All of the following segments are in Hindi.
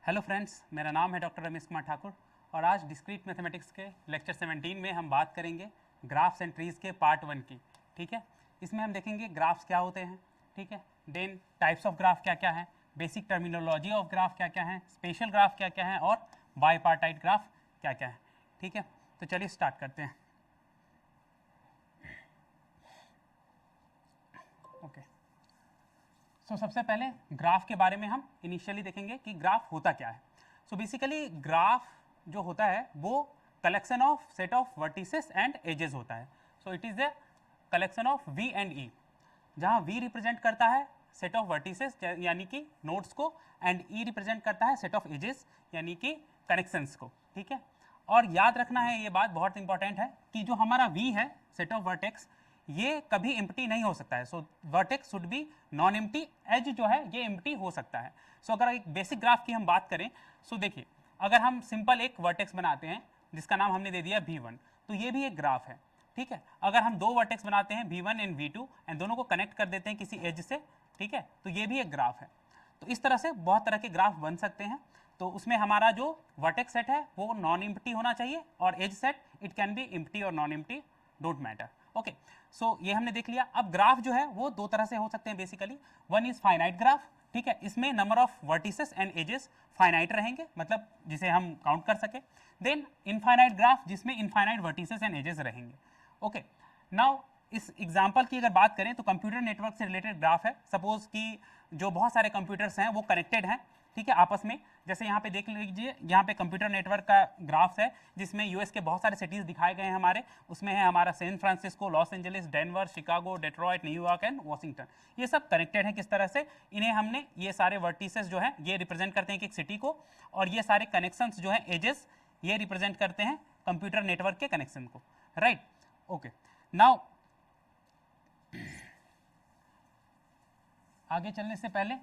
हेलो फ्रेंड्स, मेरा नाम है डॉक्टर रमेश कुमार ठाकुर और आज डिस्क्रीट मैथमेटिक्स के लेक्चर 17 में हम बात करेंगे ग्राफ्स एंड ट्रीज़ के पार्ट 1 की। ठीक है, इसमें हम देखेंगे ग्राफ्स क्या होते हैं, ठीक है, देन टाइप्स ऑफ ग्राफ क्या क्या है, बेसिक टर्मिनोलॉजी ऑफ ग्राफ क्या क्या है, स्पेशल ग्राफ क्या क्या है और बाईपार्टाइट ग्राफ क्या क्या है। ठीक है, तो चलिए स्टार्ट करते हैं। ओके, सो सबसे पहले ग्राफ के बारे में हम इनिशियली देखेंगे कि ग्राफ होता क्या है। सो बेसिकली ग्राफ जो होता है वो collection of set of vertices and edges होता है। So it is the collection of V and E, जहाँ वी रिप्रेजेंट करता है सेट ऑफ वर्टिसेस यानी कि नोड्स को, एंड ई रिप्रेजेंट करता है सेट ऑफ एजेस यानी कि कनेक्शंस को। ठीक है, और याद रखना है, ये बात बहुत इंपॉर्टेंट है कि जो हमारा वी है सेट ऑफ वर्टेक्स, ये कभी एम्प्टी नहीं हो सकता है। So vertex should be non empty, edge जो है ये एम्प्टी हो सकता है। सो अगर एक बेसिक ग्राफ की हम बात करें, सो देखिए अगर हम सिंपल एक वर्टेक्स बनाते हैं जिसका नाम हमने दे दिया V1, तो ये भी एक ग्राफ है। ठीक है, अगर हम दो वर्टेक्स बनाते हैं V1 एंड V2 एंड दोनों को कनेक्ट कर देते हैं किसी एज से, ठीक है, तो ये भी एक ग्राफ है। तो इस तरह से बहुत तरह के ग्राफ बन सकते हैं। तो उसमें हमारा जो वर्टेक्स सेट है वो नॉन एम्प्टी होना चाहिए और edge set it can be empty और non empty, don't matter. Okay, so ये हमने देख लिया। अब ग्राफ जो है वो दो तरह से हो सकते हैं basically. One is finite graph, ठीक है, इसमें number of vertices and edges finite रहेंगे, मतलब जिसे हम काउंट कर सके। देन इनफाइनाइट ग्राफ जिसमें इनफाइनाइट वर्टिसेस एंड एजेस रहेंगे। ओके, नाउ इस एग्जाम्पल की अगर बात करें तो कंप्यूटर नेटवर्क से रिलेटेड ग्राफ है। सपोज कि जो बहुत सारे कंप्यूटर्स हैं वो कनेक्टेड हैं, ठीक है, आपस में। जैसे यहाँ पे देख लीजिए, यहाँ पे कंप्यूटर नेटवर्क का ग्राफ्स है जिसमें यूएस के बहुत सारे सिटीज़ दिखाए गए हैं हमारे। उसमें है हमारा San Francisco, Los Angeles, Denver, Chicago, Detroit, New York and Washington. ये सब कनेक्टेड हैं किस तरह से, इन्हें हमने ये सारे वर्टिसेस जो हैं ये रिप्रेजेंट करते हैं कि एक सिटी को, और ये सारे कनेक्शंस जो हैं एजेस ये रिप्रेजेंट करते हैं कंप्यूटर नेटवर्क के कनेक्शन को, राइट। ओके, नाउ आगे चलने से पहले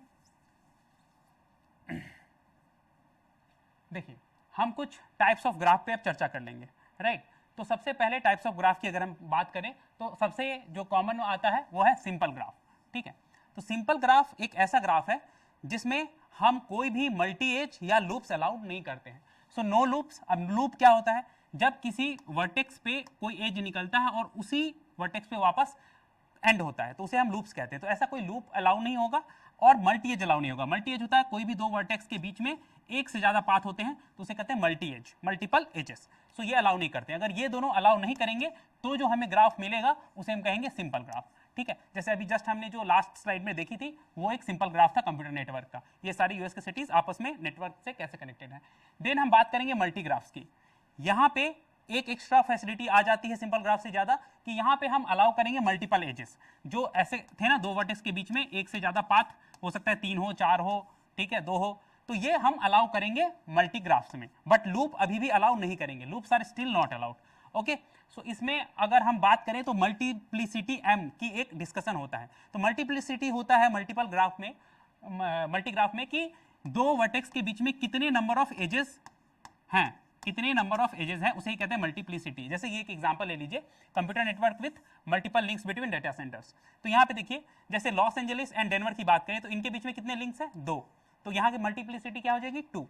देखिए हम कुछ टाइप्स ऑफ ग्राफ पे अब चर्चा कर लेंगे, राइट। तो सबसे पहले टाइप्स ऑफ ग्राफ की अगर हम बात करें तो सबसे जो कॉमन आता है वो है सिंपल ग्राफ। ठीक है, तो सिंपल ग्राफ एक ऐसा ग्राफ है जिसमें हम कोई भी मल्टी एज या लूप्स अलाउड नहीं करते हैं। So no loops. अब लूप क्या होता है, जब किसी वर्टेक्स पे कोई एज निकलता है और उसी वर्टेक्स पे वापस एंड होता है तो उसे हम लूप्स कहते हैं। तो ऐसा कोई लूप अलाउ नहीं होगा और मल्टी एज अलाउ नहीं होगा। मल्टी एज होता है कोई भी दो वर्टेक्स के बीच में एक से ज्यादा पाथ होते हैं तो उसे कहते हैं मल्टी एज, मल्टीपल एजेस। सो ये अलाउ नहीं करते। अगर ये दोनों अलाउ नहीं करेंगे तो जो हमें ग्राफ मिलेगा उसे हम कहेंगे सिंपल ग्राफ। ठीक है, जैसे अभी जस्ट हमने जो लास्ट स्लाइड में देखी थी वो एक सिंपल ग्राफ था कंप्यूटर नेटवर्क का। ये सारी यूएस के सिटीज आपस में नेटवर्क से कैसे कनेक्टेड है। देन हम बात करेंगे मल्टी ग्राफ्स की। यहाँ पे एक एक्स्ट्रा फैसिलिटी आ जाती है सिंपल ग्राफ से ज्यादा, कि यहाँ पे हम अलाउ करेंगे मल्टीपल एजेस। जो ऐसे थे ना दो वर्टेक्स के बीच में एक से ज्यादा पाथ हो सकता है, 3 हो, 4 हो, ठीक है, 2 हो, तो ये हम अलाउ करेंगे मल्टी ग्राफ्स में। बट लूप अभी भी अलाउ नहीं करेंगे, loops are still not allowed. Okay, so इसमें अगर हम बात करें तो मल्टीप्लिसिटी एम की एक डिस्कशन होता है। तो मल्टीप्लिसिटी होता है मल्टीपल ग्राफ में, मल्टी ग्राफ में, कि दो वर्टेक्स के बीच में कितने नंबर ऑफ एजेस हैं, कितने नंबर ऑफ एजेस हैं, उसे ही कहते हैं मल्टीप्लिसिटी। जैसे ये एक एग्जांपल ले लीजिए, computer network with multiple links between data centres. तो यहाँ पे देखिए जैसे लॉस एंजलिस एंड डेनवर की बात करें तो इनके बीच में कितने लिंक्स हैं, 2। तो यहाँ की मल्टीप्लिसिटी क्या हो जाएगी, 2।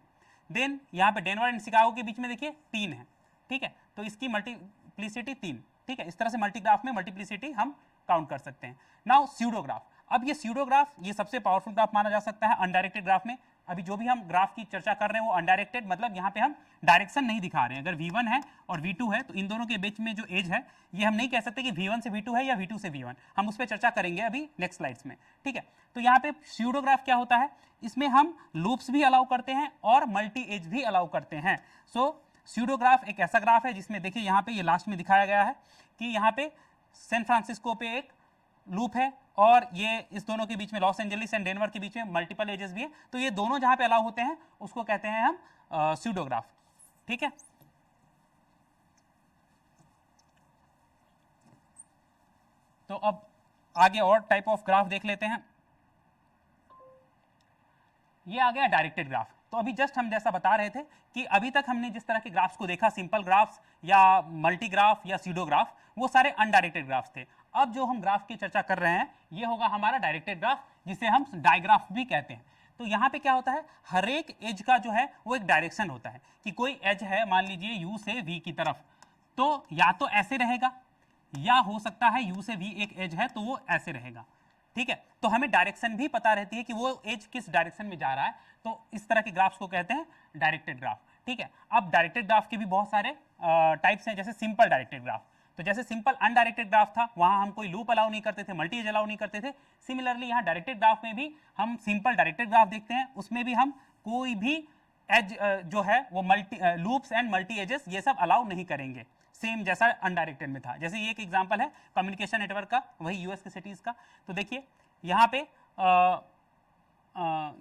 देन यहाँ पे डेनवर एंड शिकागो के बीच में देखिए 3 है, ठीक है, तो इसकी मल्टीप्लिसिटी 3। ठीक है, इस तरह से मल्टीग्राफ में मल्टीप्लिसिटी हम काउंट कर सकते हैं। नाउ स्यूडोग्राफ। अब ये स्यूडोग्राफ ये सबसे पावरफुल ग्राफ माना जा सकता है अनडायरेक्टेड ग्राफ में। अभी जो भी हम ग्राफ की चर्चा कर रहे हैं वो अनडायरेक्टेड, मतलब यहाँ पे हम डायरेक्शन नहीं दिखा रहे हैं। अगर V1 है और V2 है तो इन दोनों के बीच में जो एज है ये हम नहीं कह सकते कि V1 से V2 है या V2 से V1। हम उस पर चर्चा करेंगे अभी नेक्स्ट स्लाइड्स में। ठीक है, तो यहाँ पे स्यूडोग्राफ क्या होता है, इसमें हम लूप्स भी अलाउ करते हैं और मल्टी एज भी अलाउ करते हैं। सो स्यूडोग्राफ एक ऐसा ग्राफ है जिसमें देखिए यहाँ पे ये लास्ट में दिखाया गया है कि यहाँ पे सैन फ्रांसिस्को पे एक लूप है और ये इस दोनों के बीच में लॉस एंजलिस एंड डेनवर के बीच में मल्टीपल एजेस भी है। तो ये दोनों जहां पे अलाउ होते हैं उसको कहते हैं हम स्यूडोग्राफ। ठीक है, तो अब आगे और टाइप ऑफ ग्राफ देख लेते हैं। ये आ गया डायरेक्टेड ग्राफ। तो अभी जस्ट हम जैसा बता रहे थे कि अभी तक हमने जिस तरह के ग्राफ्स को देखा, सिंपल ग्राफ्स या मल्टी ग्राफ या स्यूडोग्राफ, वो सारे अनडायरेक्टेड ग्राफ्स थे। अब जो हम ग्राफ की चर्चा कर रहे हैं ये होगा हमारा डायरेक्टेड ग्राफ, जिसे हम डायग्राफ भी कहते हैं। तो यहाँ पे क्या होता है, हर एक एज का जो है वो एक डायरेक्शन होता है कि कोई एज है मान लीजिए यू से वी की तरफ, तो या तो ऐसे रहेगा या हो सकता है यू से वी एक एज है तो वो ऐसे रहेगा, ठीक है। तो हमें डायरेक्शन भी पता रहती है कि वो एज किस डायरेक्शन में जा रहा है, तो इस तरह के ग्राफ्स को कहते हैं डायरेक्टेड ग्राफ, ठीक है। अब डायरेक्टेड ग्राफ के भी बहुत सारे टाइप्स हैं, जैसे सिंपल डायरेक्टेड ग्राफ। तो जैसे सिंपल अनडायरेक्टेड ग्राफ था, वहां हम कोई लूप अलाउ नहीं करते थे, मल्टी एज अलाउ नहीं करते थे। सिमिलरली यहाँ डायरेक्टेड ग्राफ में भी हम सिंपल डायरेक्टेड ग्राफ देखते हैं, उसमें भी हम कोई भी एज जो है वो multi loops and multi edges ये सब अलाउ नहीं करेंगे, सेम जैसा अनडायरेक्टेड में था। जैसे ये एक एग्जांपल है कम्युनिकेशन नेटवर्क का, वही यूएस के सिटीज का। तो देखिए यहाँ पे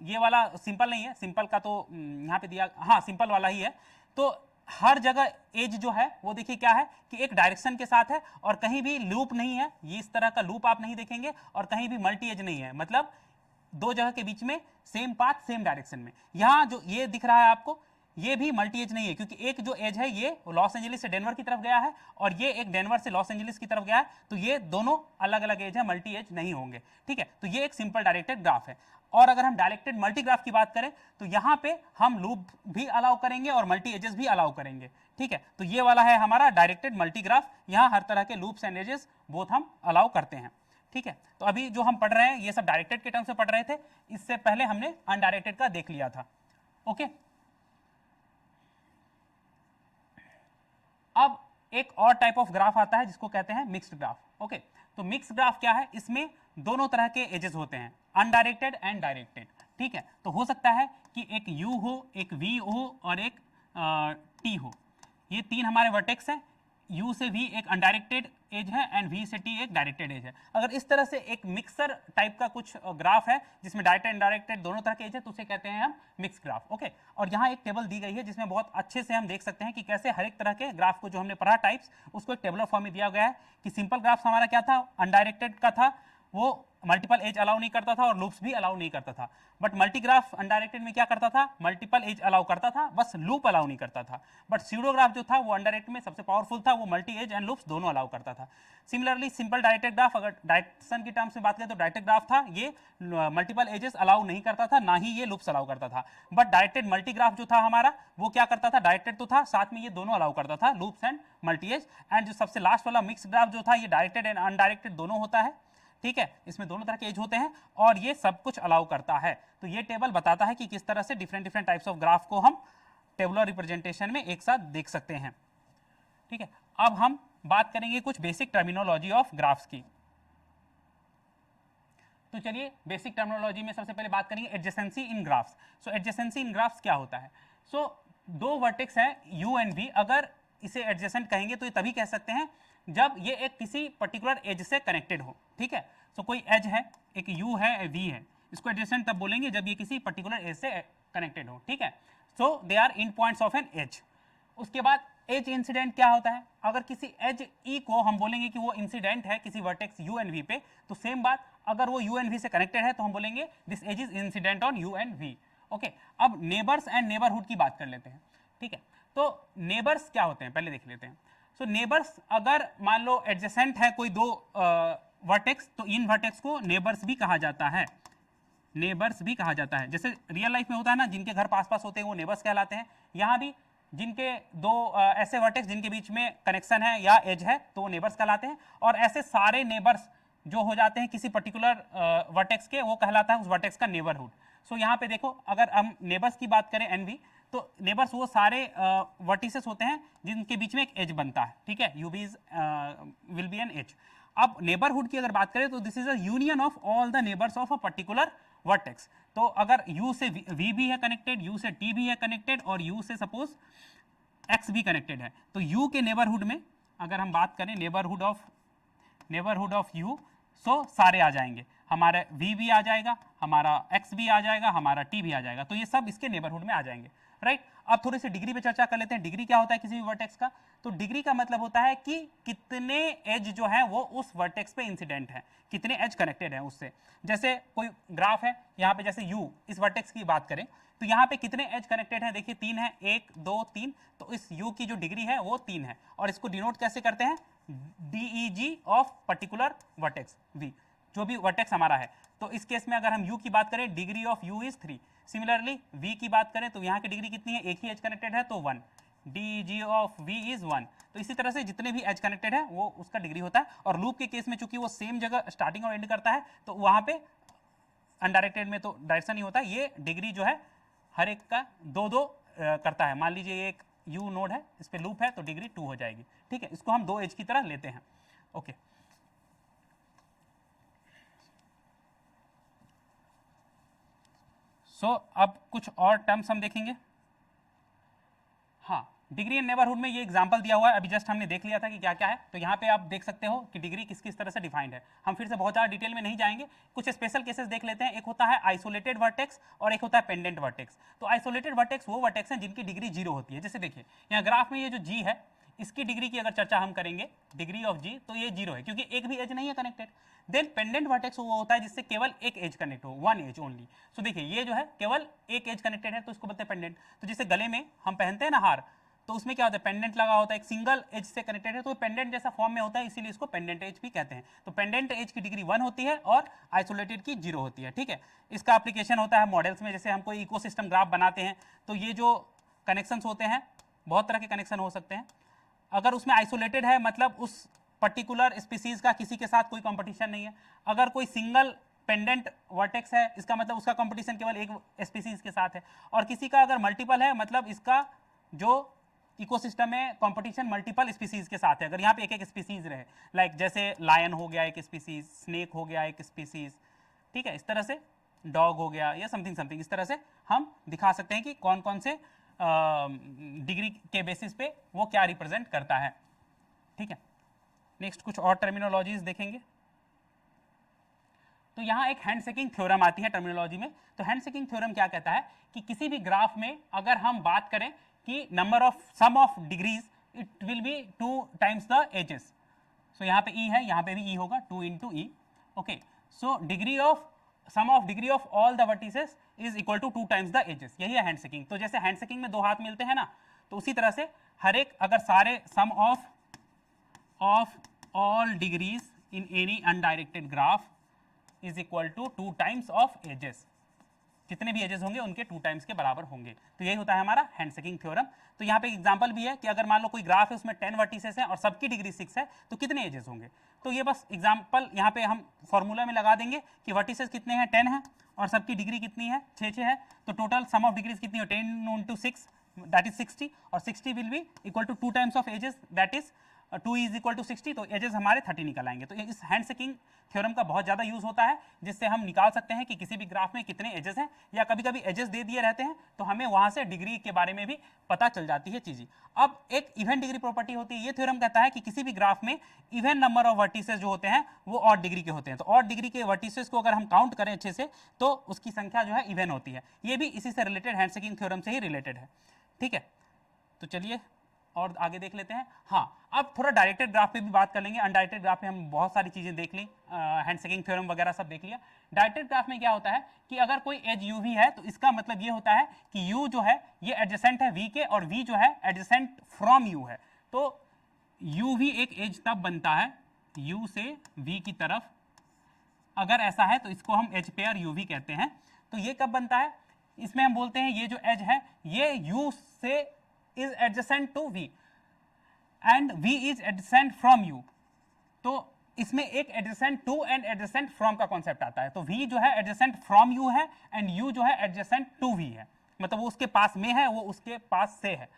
ये वाला सिंपल नहीं है, सिंपल का तो यहाँ पे दिया, हाँ सिंपल वाला ही है। तो हर जगह एज जो है वो देखिए क्या है कि एक डायरेक्शन के साथ है और कहीं भी लूप नहीं है, ये इस तरह का लूप आप नहीं देखेंगे, और कहीं भी मल्टी एज नहीं है, मतलब दो जगह के बीच में सेम पाथ सेम डायरेक्शन में। यहां जो ये दिख रहा है आपको, ये भी मल्टी एज नहीं है, क्योंकि एक जो एज है ये लॉस एंजलिस से डेनवर की तरफ गया है और ये एक डेनवर से लॉस एंजलिस की तरफ गया है, तो ये दोनों अलग अलग एज है, मल्टी एज नहीं होंगे, ठीक है। तो ये एक सिंपल डायरेक्टेड ग्राफ है। और अगर हम डायरेक्टेड मल्टी ग्राफ की बात करें तो यहां पे हम लूप भी अलाउ करेंगे और मल्टी एजेस भी अलाउ करेंगे, ठीक है। तो ये वाला है हमारा डायरेक्टेड मल्टी ग्राफ, यहां हर तरह के लूप्स एंड एजेस बोथ हम अलाउ करते हैं, ठीक है। तो अभी जो हम पढ़ रहे हैं ये सब डायरेक्टेड के टर्म से पढ़ रहे थे, इससे पहले हमने अनडायरेक्टेड का देख लिया था, ओके। अब एक और टाइप ऑफ ग्राफ आता है जिसको कहते हैं मिक्स्ड ग्राफ, ओके। तो मिक्स्ड ग्राफ क्या है, इसमें दोनों तरह के एजेस होते हैं, अनडायरेक्टेड एंड डायरेक्टेड, ठीक है। तो हो सकता है कि एक यू हो, एक वी हो और एक टी हो, ये तीन हमारे वर्टेक्स हैं। यू से वी एक अनडायरेक्टेड एज है एंड वी से टी एक डायरेक्टेड एज है। अगर इस तरह से एक मिक्सर टाइप का कुछ ग्राफ है जिसमें डायरेक्टेड एंड डायरेक्टेड दोनों तरह के एज है, तो उसे कहते हैं हम मिक्स ग्राफ, ओके। और यहाँ एक टेबल दी गई है जिसमें बहुत अच्छे से हम देख सकते हैं कि कैसे हर एक तरह के ग्राफ को जो हमने पढ़ा टाइप्स, उसको एक टेबलर फॉर्म में दिया गया है कि सिंपल ग्राफ हमारा क्या था, अनडायरेक्टेड का था, वो मल्टीपल एज अलाउ नहीं करता था और लूप्स भी अलाउ नहीं करता था। बट मल्टीग्राफ अनडायरेक्टेड में क्या करता था, मल्टीपल एज अलाउ करता था, बस लूप अलाउ नहीं करता था। बट स्यूडोग्राफ जो था वो अनडायरेक्टेड में सबसे पावरफुल था, वो मल्टी एज एंड लूप्स दोनों अलाउ करता था। सिमिलरली सिंपल डायरेक्टेड ग्राफ, अगर डायरेक्शन की टर्म्स में बात करें तो डायरेक्टेड ग्राफ था, ये मल्टीपल एजेस अलाउ नहीं करता था, ना ही ये लूप्स अलाउ करता था। बट डायरेक्टेड मल्टीग्राफ जो था हमारा, वो क्या करता था, डायरेक्टेड तो था, साथ में ये दोनों अलाउ करता था, loops and multi edge. And जो सबसे लास्ट वाला मिक्स ग्राफ जो था, ये डायरेक्टेड एंड अनडायरेक्टेड दोनों होता है, ठीक है। इसमें दोनों तरह के एज होते हैं और ये सब कुछ अलाउ करता है। तो ये टेबल बताता है कि किस तरह से different different types of graph को हम टेबुलर रिप्रेजेंटेशन में एक साथ देख सकते हैं, ठीक है। अब हम बात करेंगे कुछ बेसिक टर्मिनोलॉजी ऑफ ग्राफ्स की। तो चलिए बेसिक टर्मिनोलॉजी में सबसे पहले बात करेंगे एडजेसेंसी इन ग्राफ्स। सो एडजेसेंसी इन ग्राफ्स क्या होता है, सो दो वर्टेक्स हैं यू एंड वी, अगर इसे एडजेसेंट कहेंगे तो ये तभी कह सकते हैं जब ये एक किसी पर्टिकुलर एज से कनेक्टेड हो, ठीक है। सो कोई एज है, एक यू है, वी है, इसको एडजेसेंट तब बोलेंगे जब ये किसी पर्टिकुलर एज से कनेक्टेड हो, ठीक है। So they are end points of an edge. उसके बाद एज इंसिडेंट क्या होता है, अगर किसी एज ई को हम बोलेंगे कि वो इंसिडेंट है किसी वर्टेक्स यू एंड वी पे, तो सेम बात अगर वो यू एंड वी से कनेक्टेड है तो हम बोलेंगे this edge is incident on U and V, okay. अब नेबर्स एंड नेबरहुड की बात कर लेते हैं, ठीक है। तो नेबर्स क्या होते हैं पहले देख लेते हैं। सो नेबर्स अगर मान लो एडजेसेंट है कोई दो वर्टेक्स, तो इन वर्टेक्स को नेबर्स भी कहा जाता है, नेबर्स भी कहा जाता है। जैसे रियल लाइफ में होता है ना, जिनके घर पास पास होते हैं वो नेबर्स कहलाते हैं। यहाँ भी जिनके दो ऐसे वर्टेक्स जिनके बीच में कनेक्शन है या एज है तो वो नेबर्स कहलाते हैं। और ऐसे सारे नेबर्स जो हो जाते हैं किसी पर्टिकुलर वर्टेक्स के, वो कहलाता है उस वर्टेक्स का नेबरहुड। सो यहाँ पे देखो, अगर हम नेबर्स की बात करें एनवी, तो नेबर्स वो सारे वर्टिसेस होते हैं जिनके बीच में एक एज बनता है, ठीक है। U B will be an edge. अब नेबरहुड की अगर बात करें तो this is a union of all the neighbours of a particular vertex. तो अगर यू से वी भी है कनेक्टेड, यू से टी भी है कनेक्टेड और यू से सपोज एक्स भी कनेक्टेड है, तो यू के नेबरहुड में अगर हम बात करें नेबरहुड ऑफ यू, सो सारे आ जाएंगे, हमारे वी भी आ जाएगा, हमारा एक्स भी आ जाएगा, हमारा टी भी आ जाएगा, तो ये सब इसके नेबरहुड में आ जाएंगे, राइट। अब थोड़ी सी डिग्री पे चर्चा कर लेते हैं। डिग्री क्या होता है किसी भी वर्टेक्स का, तो डिग्री का मतलब होता है कि कितने एज जो है वो उस वर्टेक्स पे इंसिडेंट है, कितने एज कनेक्टेड है उससे। जैसे कोई ग्राफ है यहाँ पे, जैसे यू, इस वर्टेक्स की बात करें तो यहाँ पे कितने एज कनेक्टेड है, देखिए 3 है, 1 2 3, तो इस यू की जो डिग्री है वो 3 है। और इसको डिनोट कैसे करते हैं, DEG of particular vertex V, जो भी वर्टेक्स हमारा है। तो इस केस में अगर हम यू की बात करें, degree of you is 3। Similarly v की बात करें तो यहाँ की डिग्री कितनी है, एक ही एज कनेक्टेड है तो 1, dg ऑफ v इज 1। तो इसी तरह से जितने भी एज कनेक्टेड है वो उसका डिग्री होता है। और लूप के केस में चूंकि वो सेम जगह स्टार्टिंग और एंड करता है तो वहां पे अनडायरेक्टेड में तो डायरेक्शन ही होता है, ये डिग्री जो है हर एक का दो दो करता है। मान लीजिए ये एक यू नोड है, इस पे लूप है तो डिग्री 2 हो जाएगी, ठीक है। इसको हम 2 एज की तरह लेते हैं, ओके। सो अब कुछ और टर्म्स हम देखेंगे। हाँ, डिग्री एंड नेबरहुड में ये एग्जांपल दिया हुआ है, अभी जस्ट हमने देख लिया था कि क्या क्या है। तो यहाँ पे आप देख सकते हो कि डिग्री किस किस तरह से डिफाइंड है। हम फिर से बहुत ज़्यादा डिटेल में नहीं जाएंगे, कुछ स्पेशल केसेस देख लेते हैं। एक होता है आइसोलेटेड वर्टेक्स और एक होता है पेंडेंट वर्टेक्स। तो आइसोलेटेड वर्टेक्स वो वर्टेक्स हैं जिनकी डिग्री 0 होती है। जैसे देखिए यहाँ ग्राफ में ये जो जी है, इसकी डिग्री की अगर चर्चा हम करेंगे, डिग्री ऑफ जी, तो ये 0 है क्योंकि एक भी एज नहीं है कनेक्टेड। देन पेंडेंट वर्टेक्स वो होता है जिससे केवल एक एज कनेक्ट हो, 1 एज ओनली। सो देखिए ये जो है केवल एक एज कनेक्टेड है तो इसको बोलते हैं पेंडेंट। तो जैसे गले में हम पहनते हैं ना हार, तो उसमें क्या होता है, पेंडेंट लगा होता है, एक सिंगल एज से कनेक्टेड है तो पेंडेंट जैसा फॉर्म में होता है, इसीलिए इसको पेंडेंट एज भी कहते हैं। तो पेंडेंट एज की डिग्री 1 होती है और आइसोलेटेड की 0 होती है, ठीक है। इसका एप्लीकेशन होता है मॉडल्स में, जैसे हम कोई इकोसिस्टम ग्राफ बनाते हैं तो ये जो कनेक्शंस होते हैं, बहुत तरह के कनेक्शन हो सकते हैं। अगर उसमें आइसोलेटेड है मतलब उस पर्टिकुलर स्पीसीज का किसी के साथ कोई कंपटीशन नहीं है। अगर कोई सिंगल पेंडेंट वर्टेक्स है, इसका मतलब उसका कंपटीशन केवल एक स्पीसीज के साथ है। और किसी का अगर मल्टीपल है मतलब इसका जो इकोसिस्टम में कंपटीशन मल्टीपल स्पीसीज के साथ है। अगर यहाँ पे एक एक स्पीसीज रहे, लाइक जैसे लायन हो गया एक स्पीसीज, स्नेक हो गया एक स्पीसीज, ठीक है, इस तरह से डॉग हो गया या समथिंग समथिंग, इस तरह से हम दिखा सकते हैं कि कौन कौन से डिग्री के बेसिस पे वो क्या रिप्रेजेंट करता है, ठीक है। नेक्स्ट कुछ और टर्मिनोलॉजीज देखेंगे। तो यहाँ एक हैंडशेकिंग थ्योरम आती है टर्मिनोलॉजी में। तो हैंडशेकिंग थ्योरम क्या कहता है कि किसी भी ग्राफ में अगर हम बात करें कि number of sum of degrees, it will be 2 times the edges. So यहाँ पे ई है, यहाँ पे भी ई होगा, 2 into E, okay. So degree of sum of degree of all the vertices is equal to 2 times the edges, यही है हैंडशेकिंग। तो जैसे हैंडशेकिंग में 2 हाथ मिलते हैं ना, तो उसी तरह से हर एक अगर सारे sum of all degrees in any undirected graph is equal to 2 times of edges, जितने भी एजेस होंगे उनके 2 टाइम्स के बराबर होंगे। तो यही होता है हमारा हैंडशेकिंग थ्योरम। तो यहाँ पे एग्जांपल भी है कि अगर मान लो कोई ग्राफ है उसमें 10 वर्टिसेस हैं और सबकी डिग्री 6 है तो कितने एजेस होंगे। तो ये बस एग्जांपल यहाँ पे हम फॉर्मूला में लगा देंगे कि वर्टिसेस कितने हैं, 10 है, और सबकी डिग्री कितनी है, 6 है। तो टोटल सम ऑफ डिग्रीज कितनी हो, 10 into 6 दैट इज 60, और 60 will be equal to 2 times of edges that is 2 is equal to 60। तो एजेस हमारे 30 निकल आएंगे। तो इस हैंडशेकिंग थ्योरम का बहुत ज़्यादा यूज होता है, जिससे हम निकाल सकते हैं कि किसी भी ग्राफ में कितने एजेस हैं, या कभी कभी एजेस दे दिए रहते हैं तो हमें वहाँ से डिग्री के बारे में भी पता चल जाती है चीज़ें। अब एक इवन डिग्री प्रॉपर्टी होती है। ये थ्योरम कहता है कि किसी भी ग्राफ में इवन नंबर ऑफ वर्टिसेस जो होते हैं वो ऑड डिग्री के होते हैं। तो ऑड डिग्री के वर्टिसेस को अगर हम काउंट करें अच्छे से तो उसकी संख्या जो है इवन होती है। ये भी इसी से रिलेटेड, हैंडशेकिंग थ्योरम से ही रिलेटेड है, ठीक है। तो चलिए और आगे देख लेते हैं। हाँ, अब थोड़ा डायरेक्टेड ग्राफ पे भी बात कर लेंगे। अनडायरेक्टेड ग्राफ में हम बहुत सारी चीजें देख ली, हैंडशेकिंग थ्योरम वगैरह सब देख लिया। डायरेक्टेड ग्राफ में क्या होता है कि अगर कोई एज यू वी है तो इसका मतलब ये होता है कि यू जो है ये एडजेसेंट है वी के, और वी जो है एडजेसेंट फ्रॉम यू है। तो यू वी एक एज तब बनता है यू से वी की तरफ, अगर ऐसा है तो इसको हम एज पेयर यू वी कहते हैं। तो ये कब बनता है, इसमें हम बोलते हैं ये जो एज है ये यू से is adjacent to v and v is adjacent from u। तो इसमें एक adjacent to and adjacent from का कॉन्सेप्ट आता है। तो v जो है adjacent from u है and u जो है adjacent to v है, मतलब वो उसके पास में है, वो उसके पास से है।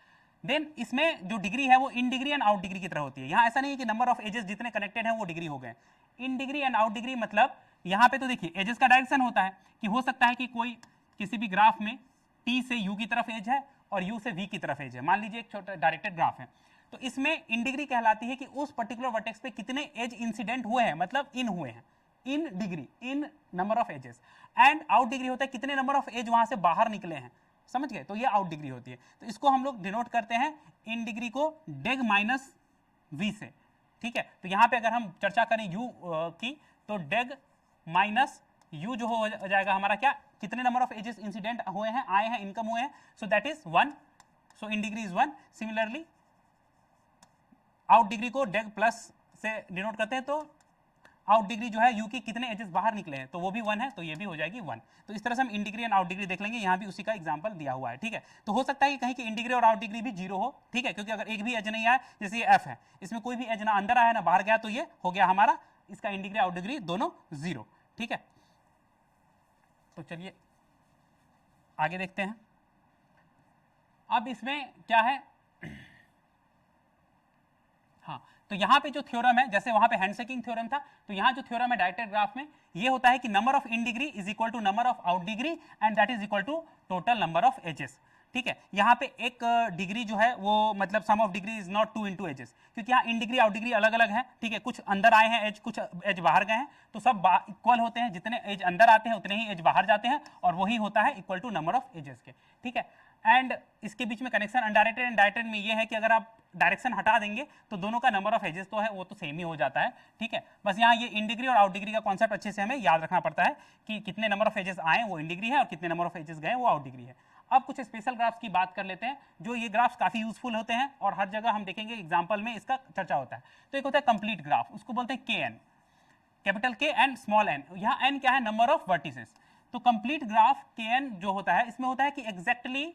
देन इसमें जो डिग्री है वो in degree and out degree की तरह होती है। यहाँ ऐसा नहीं है कि नंबर ऑफ एजेस जितने कनेक्टेड हैं वो डिग्री हो गए। In degree and out degree मतलब यहाँ पे तो देखिए एजेस का डायरेक्शन होता है कि हो सकता है कि कोई किसी भी ग्राफ में t से u की तरफ एज है और u से v की तरफ एज है। मान लीजिए एक छोटा डायरेक्टेड ग्राफ है, तो इसमें इन डिग्री कहलाती है कि उस पर्टिकुलर वर्टेक्स पे कितने एज इंसिडेंट हुए हैं, मतलब इन हुए हैं, in degree, in number of edges. And out degree होता है कितने नंबर ऑफ एज वहां से बाहर निकले हैं, समझ गए। तो ये आउट डिग्री होती है। तो इसको हम लोग डिनोट करते हैं इन डिग्री को डेग माइनस वी से, ठीक है। तो यहाँ पे अगर हम चर्चा करें u की, तो डेग माइनस u जो हो जाएगा हमारा क्या, कितने नंबर ऑफ एजेस इंसिडेंट हुए हैं, आए हैं, इनकम हुए हैं। So that is 1, so in degree is 1। Similarly out degree को डेग प्लस से डिनोट करते हैं, तो आउट डिग्री जो है यू की कितने एजेस बाहर निकले हैं, तो वो भी 1 है, तो ये भी हो जाएगी 1। तो इस तरह से हम in degree and out degree देख लेंगे, यहाँ भी उसी का एग्जांपल दिया हुआ है, ठीक है। तो हो सकता है कि कहीं की इन डिग्री और आउट डिग्री भी 0 हो, ठीक है, क्योंकि अगर एक भी एज नहीं आया, जैसे ये एफ है, इसमें कोई भी एज ना अंदर आया ना बाहर गया, तो ये हो गया हमारा इसका इन डिग्री आउट डिग्री दोनों 0, ठीक है। तो चलिए आगे देखते हैं। अब इसमें क्या है, हाँ, तो यहाँ पे जो थ्योरम है, जैसे वहां पे हैंडशेकिंग थ्योरम था, तो यहाँ जो थ्योरम है डायरेक्टेड ग्राफ में ये होता है कि number of in degree is equal to number of out degree and that is equal to total number of edges, ठीक है। यहाँ पे एक डिग्री जो है वो मतलब sum of degree is not 2 into edges, क्योंकि यहाँ इन डिग्री आउट डिग्री अलग अलग है, ठीक है, कुछ अंदर आए हैं एज, कुछ एज बाहर गए हैं, तो सब इक्वल होते हैं, जितने एज अंदर आते हैं उतने ही एज बाहर जाते हैं, और वही होता है equal to number of edges के, ठीक है। एंड इसके बीच में कनेक्शन अनडायरेक्टेड एंड डायरेक्टेड में ये है कि अगर आप डायरेक्शन हटा देंगे तो दोनों का नंबर ऑफ एजेस तो है वो तो सेम ही हो जाता है, ठीक है। बस यहाँ ये इन डिग्री और आउट डिग्री का कॉन्सेप्ट अच्छे से हमें याद रखना पड़ता है कि कितने नंबर ऑफ एजेस आए वो इन डिग्री है और कितने नंबर ऑफ एजेस गए वो आउट डिग्री है। अब कुछ स्पेशल ग्राफ्स की बात कर लेते हैं, जो ये ग्राफ्स काफी यूजफुल होते हैं और हर जगह हम देखेंगे एग्जाम्पल में इसका चर्चा होता है। तो एक होता है कंप्लीट ग्राफ, उसको बोलते हैं के एन, कैपिटल के एंड स्मॉल एन। यहाँ एन क्या है, नंबर ऑफ वर्टिसेस। तो कंप्लीट ग्राफ के एन जो होता है इसमें होता है कि एग्जैक्टली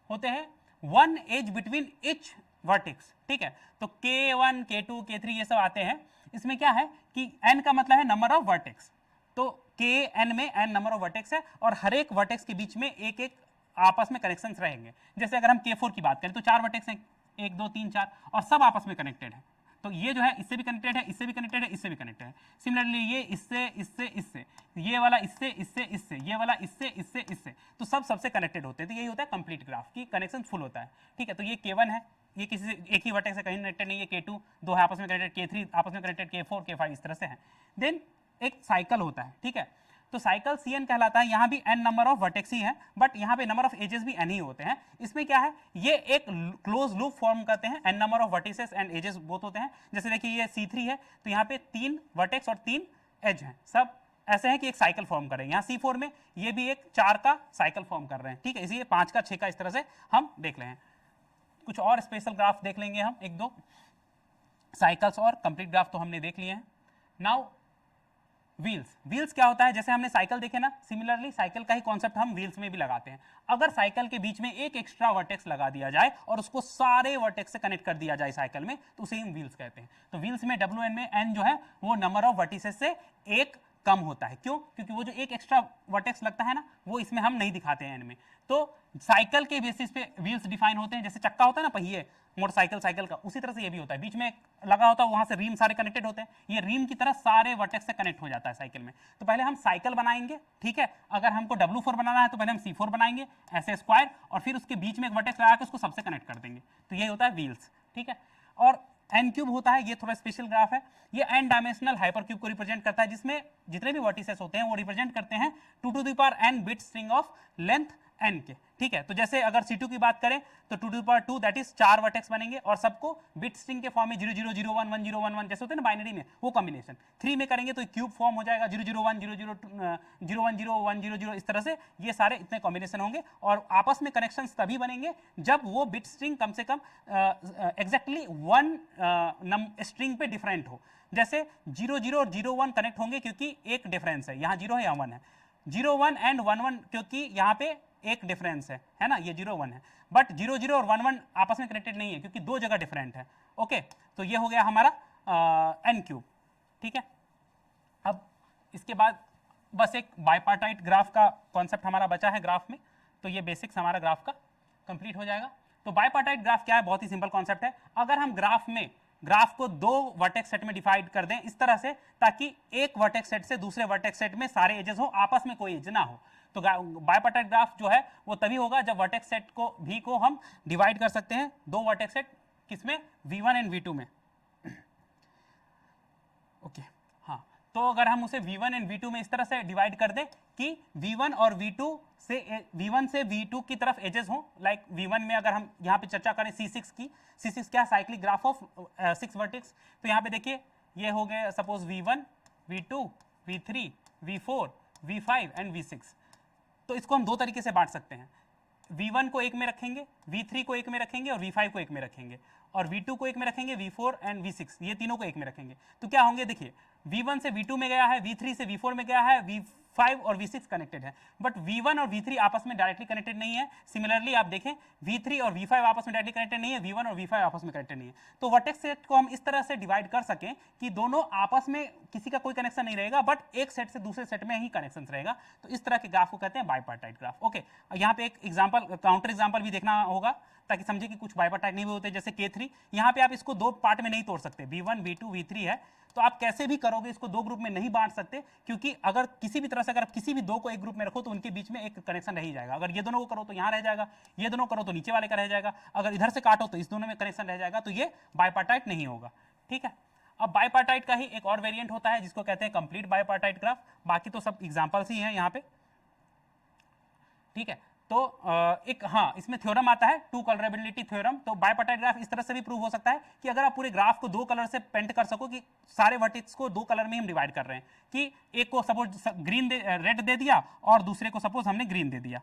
होते हैं 1 एज बिटवीन ईच वर्टेक्स, ठीक है। तो K1, K2, K3 ये सब आते हैं। इसमें क्या है कि n का मतलब है नंबर ऑफ वर्टेक्स, तो Kn में n नंबर ऑफ वर्टेक्स है और हर एक वर्टेक्स के बीच में एक एक आपस में कनेक्शंस रहेंगे। जैसे अगर हम K4 की बात करें तो 4 वर्टेक्स हैं, 1 2 3 4, और सब आपस में कनेक्टेड है। तो ये जो है इससे भी कनेक्टेड है, इससे भी कनेक्टेड है, इससे भी कनेक्टेड है। सिमिलरली ये इससे इससे इससे, ये वाला इससे इससे इससे, ये वाला इससे इससे इससे, तो सब सबसे कनेक्टेड होते हैं। तो यही होता है कंप्लीट ग्राफ की कनेक्शन फुल होता है, ठीक है। तो ये K1 है, ये किसी से एक ही वर्टेक्स से कहीं कनेक्टेड नहीं है, K2 दो है आपस में कनेक्टेड, K3 आपस में कनेक्टेड, K4 K5 इस तरह से है। देन एक साइकिल होता है, ठीक है। तो साइकिल Cn कहलाता है, यहाँ भी n नंबर ऑफ वर्टेक्स ही है, बट यहाँ पे नंबर ऑफ एजेस भी n ही होते हैं। इसमें क्या है, ये एक क्लोज लूप फॉर्म करते हैं, n number of vertices and edges both होते हैं। जैसे देखिए ये C3 है, तो यहाँ पे 3 वर्टेक्स और 3 एज हैं, सब ऐसे हैं कि एक साइकिल फॉर्म कर रहे हैं। यहाँ C4 में ये भी एक 4 का साइकिल फॉर्म कर रहे हैं, ठीक है। इसीलिए 5 का 6 का इस तरह से हम देख रहे हैं। कुछ और स्पेशल ग्राफ देख लेंगे हम, एक दो साइकिल्स और कंप्लीट ग्राफ तो हमने देख लिए हैं। नाउ व्हील्स क्या होता है, जैसे हमने साइकिल देखे ना, सिमिलरली साइकिल का ही कॉन्सेप्ट हम व्हील्स में भी लगाते हैं। अगर साइकिल के बीच में एक एक्स्ट्रा वर्टेक्स लगा दिया जाए और उसको सारे वर्टेक्स से कनेक्ट कर दिया जाए साइकिल में, तो उसे हम व्हील्स कहते हैं। तो व्हील्स में WN में n जो है वो नंबर ऑफ वर्टिसेस से एक कम होता है। क्यों? क्योंकि वो जो एक एक्स्ट्रा वर्टेक्स लगता है ना, वो इसमें हम नहीं दिखाते हैं n में। तो साइकिल के बेसिस पे व्हील्स डिफाइन होते हैं। जैसे चक्का होता है ना पहिए मोटरसाइकिल साइकिल का, उसी तरह से ये भी होता है, बीच में लगा होता है, वहां से रीम सारे कनेक्टेड होते हैं। ये रीम की तरह सारे वर्टेक्स से कनेक्ट हो जाता है साइकिल में। तो पहले हम साइकिल बनाएंगे, ठीक है। अगर हमको W4 बनाना है तो पहले हम C4 बनाएंगे ऐसे स्क्वायर, और फिर उसके बीच में एक वर्टेक्स लगा के उसको सबसे कनेक्ट कर देंगे। तो ये होता है व्हील्स, ठीक है। और n क्यूब होता है, ये थोड़ा स्पेशल ग्राफ है। ये n डायमेंशनल हाइपर क्यूब को रिप्रेजेंट करता है, जिसमें जितने भी वर्टिसेस होते हैं वो रिप्रेजेंट करते हैं 2 to the power n bit string of length n के, ठीक है। तो जैसे अगर C2 की बात करें तो 2 to the power 2 that is 4 vertex बनेंगे, और सबको बिट स्ट्रिंग के फॉर्म में 0 0 0 1 1 0 1 1 जैसे होते हैं ना बाइनरी में, वो कॉम्बिनेशन। 3 में करेंगे तो क्यूब फॉर्म हो जाएगा, 0 0 1 0 0 0 1 0 1 0 0, इस तरह से ये सारे इतने कॉम्बिनेशन होंगे। और आपस में कनेक्शंस तभी बनेंगे जब वो बिट स्ट्रिंग कम से कम एग्जैक्टली 1 स्ट्रिंग पे डिफरेंट हो। जैसे 0 0 और 0 1 कनेक्ट होंगे क्योंकि एक डिफरेंस है, यहाँ 0 है यहाँ 1 है। 0 1 एंड 1 1 क्योंकि यहाँ पे एक डिफरेंस है ना, ये 0 1 है। बट 0 0 और 1 1 आपस में कनेक्टेड नहीं है क्योंकि दो जगह डिफरेंट है। ओके, तो ये हो गया हमारा n क्यूब, ठीक है। अब इसके बाद बस एक बाइपार्टाइट ग्राफ का कॉन्सेप्ट हमारा बचा है ग्राफ में, तो ये बेसिक्स हमारा ग्राफ का कंप्लीट हो जाएगा। तो बाइपार्टाइट ग्राफ क्या है, बहुत ही सिंपल कॉन्सेप्ट है। अगर हम ग्राफ को 2 वर्टेक्स सेट में डिवाइड कर दें इस तरह से, ताकि एक वर्टेक्स सेट से दूसरे वर्टेक्स सेट में सारे एजेस हो, आपस में कोई एज ना हो, तो बाइपार्टाइट ग्राफ जो है वो तभी होगा जब वर्टेक्स सेट को हम डिवाइड कर सकते हैं 2 वर्टेक्स सेट, किसमें, V1 एंड V2 में। ओके, हाँ, तो अगर हम उसे V1 एंड V2 में इस तरह से डिवाइड कर दें कि V1 और V1 से V2 की तरफ एजेस हो, लाइक V1 में अगर हम यहाँ पे चर्चा करें C6 की, C6 क्या, साइक्लिक ग्राफ ऑफ 6 वर्टेक्स। तो यहाँ पे देखिए ये हो गए suppose V1 V2 V3 V4 V5 and V6। तो इसको हम 2 तरीके से बांट सकते हैं। V1 को एक में रखेंगे, V3 को एक में रखेंगे और V5 को एक में रखेंगे, और V2 को एक में रखेंगे, V4 एंड V6 ये तीनों को एक में रखेंगे, तो क्या होंगे देखिए, V1 से V2 में गया है, V3 से V4 में गया है, V5 और V6 कनेक्टेड है, बट V1 और V3 आपस में डायरेक्टली कनेक्टेड नहीं है। सिमिलरली आप देखें V3 और V5 आपस में डायरेक्टली कनेक्टेड नहीं है, V1 और V5 आपस में कनेक्टेड नहीं है। तो वर्टेक्स सेट को हम इस तरह से डिवाइड कर सकें कि दोनों आपस में किसी का कोई कनेक्शन नहीं रहेगा, बट एक सेट से दूसरे सेट में ही कनेक्शन रहेगा। तो इस तरह के ग्राफ को कहते हैं बाइपार्टाइट ग्राफ। ओके, यहाँ पे एक एग्जाम्पल, काउंटर एग्जाम्पल भी देखना होगा ताकि समझे कि कुछ बाइपार्टाइट नहीं होते, जैसे K3। यहाँ पे आप इसको दो पार्ट में नहीं तोड़ सकते, V1 V2 V3 है, तो आप कैसे भी करोगे इसको दो ग्रुप में नहीं बांट सकते, क्योंकि अगर किसी भी तरह से अगर आप किसी भी दो को एक ग्रुप में रखो तो उनके बीच में एक कनेक्शन रह ही जाएगा। अगर ये दोनों को करो तो यहाँ रह जाएगा, ये दोनों करो तो नीचे वाले का रह जाएगा, अगर इधर से काटो तो इस दोनों में कनेक्शन रह जाएगा, तो ये बाइपार्टाइट नहीं होगा। ठीक है, अब बाइपार्टाइट का ही एक और वेरिएंट होता है जिसको कहते हैं कंप्लीट बाइपार्टाइट ग्राफ। बाकी तो सब एग्जांपल्स ही हैं यहाँ पे। ठीक है, तो एक हाँ इसमें थ्योरम आता है, टू कलरेबिलिटी थ्योरम। तो बाइपार्टाइट ग्राफ इस तरह से भी प्रूव हो सकता है कि अगर आप पूरे ग्राफ को दो कलर से पेंट कर सको, कि सारे वर्टेक्स को दो कलर में हम डिवाइड कर रहे हैं, कि एक को सपोज ग्रीन रेड दे दिया और दूसरे को सपोज हमने ग्रीन दे दिया,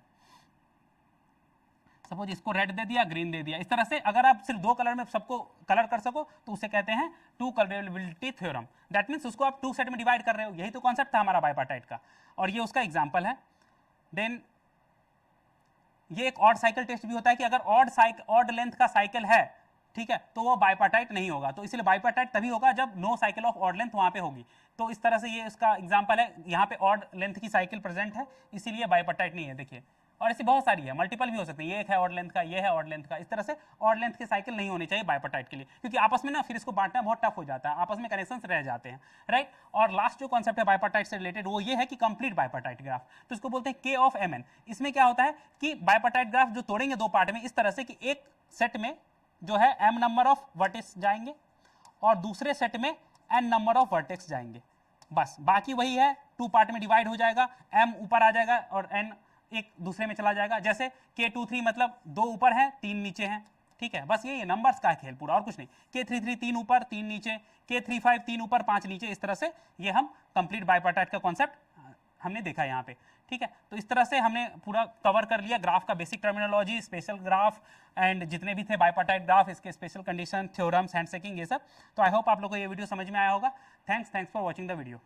सपोज इसको रेड दे दिया, ग्रीन दे दिया। इस तरह से अगर आप सिर्फ दो कलर में सबको कलर कर सको तो उसे कहते हैं टू कलरेबिलिटी थ्योरम। दैट मीन्स उसको आप टू सेट में डिवाइड कर रहे हो, यही तो कॉन्सेप्ट था हमारा बाइपार्टाइट का, और ये उसका एग्जाम्पल है। देन ये एक ऑड साइकिल टेस्ट भी होता है कि अगर ऑड लेंथ का साइकिल है, ठीक है, तो वो बाइपार्टाइट नहीं होगा। तो इसलिए बाइपार्टाइट तभी होगा जब no cycle of odd length वहां पे होगी। तो इस तरह से ये इसका एग्जांपल है, यहाँ पे ऑड लेंथ की साइकिल प्रेजेंट है, इसीलिए बाइपार्टाइट नहीं है। देखिए, और ऐसी बहुत सारी है, मल्टीपल भी हो सकती है, ये एक है ऑड लेंथ का, ये है ऑड लेंथ का। इस तरह से ऑड लेंथ के साइकिल नहीं होनी चाहिए बाइपार्टाइट के लिए, क्योंकि आपस में ना फिर इसको बांटना बहुत टफ हो जाता है, आपस में कनेक्शंस रह जाते हैं, राइट। और लास्ट जो कॉन्सेप्ट है बाइपार्टाइट से रिलेटेड वो ये है कि कंप्लीट बाइपार्टाइट ग्राफ। तो इसको बोलते हैं K ऑफ Mn। इसमें क्या होता है कि बाइपार्टाइट ग्राफ जो तोड़ेंगे दो पार्ट में इस तरह से कि एक सेट में जो है m नंबर ऑफ वर्टेक्स जाएंगे और दूसरे सेट में n नंबर ऑफ वर्टेक्स जाएंगे, बस। बाकी वही है, टू पार्ट में डिवाइड हो जाएगा, m ऊपर आ जाएगा और n एक दूसरे में चला जाएगा। जैसे K23 मतलब दो ऊपर है तीन नीचे हैं, ठीक है, बस यही नंबर्स का खेल पूरा, और कुछ नहीं। K33 तीन ऊपर तीन नीचे, K35 तीन ऊपर पांच नीचे। इस तरह से ये हम कंप्लीट बाइपार्टाइट का कॉन्सेप्ट हमने देखा यहाँ पे, ठीक है। तो इस तरह से हमने पूरा कवर कर लिया ग्राफ का basic terminology, special graph and जितने भी थे बाइपार्टाइट ग्राफ, इसके स्पेशल कंडीशन, थ्योरम्स, हैंडशेकिंग, ये सब। तो आई होप आप लोगों को ये वीडियो समझ में आया होगा। Thanks for watching the video.